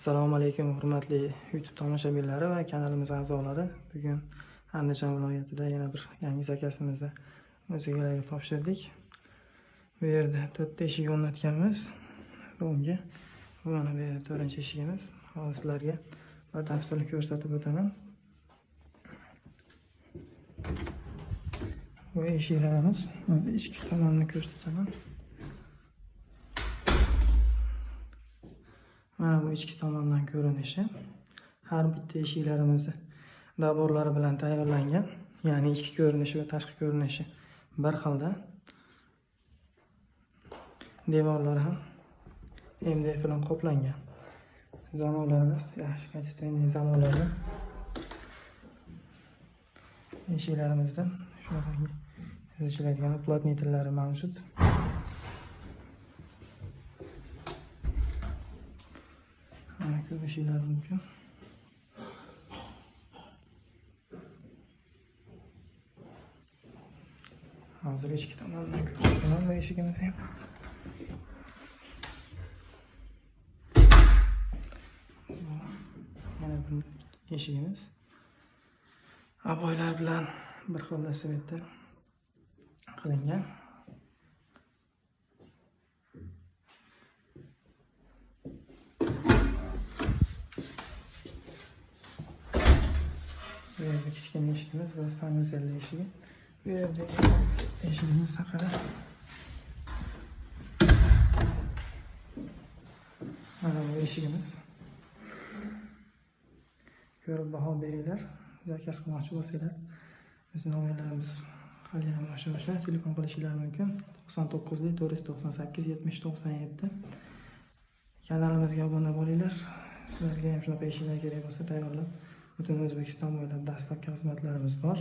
Assalomu alaykum hurmatli YouTube tomoshabinlari va kanalimiz a'zolari. Bugun Andijon viloyatida yana bir yangi zakasimizni o'z egalariga topshirdik. Bu yerda 4 ta eshik o'rnatganmiz. Bunga mana bu yerda 4-eshigimiz. Hozir sizlarga batafsil ko'rsatib o'taman. Bu eshiklarimiz, hozir ichki tomonini ko'rsataman. Mana bu ichki tomondan ko'rinishi. Har bitta eshiklarimizni daborlari bilan tayyorlangan. Ya'ni ichki ko'rinishi va tashqi ko'rinishi bir xilda. Devorlari ham MDF bilan qoplangan. Zamonlarimiz yaxshi kачественный zamonlarda. Eshiklarimizda shunaqangi yoziladigan uplotnitellari mavjud. Ko'rishingiz mumkin. Hozir ichki tomondan ko'rsataman bu eshigimizni ham. Mana bu eshigimiz. Aboylar bilan bir xil svetda qilingan. Bu yerda kichkina eshigimiz va sanuzelli eshigi. Bu yerda eshigimiz haqida mana bu eshigimiz. Ko'rib baho beringlar. Zakaz qilmoqchi bo'lsanglar, bizning nomerlarimiz hali ham o'sha telefon qilishingiz mumkin. 99 498 70 97. Kanalimizga obuna bo'linglar. Sizlarga ham shunaqa eshiklar kerak bo'lsa tayyorlab butun O'zbekiston bo'ylab dastlabki xizmatlarimiz bor.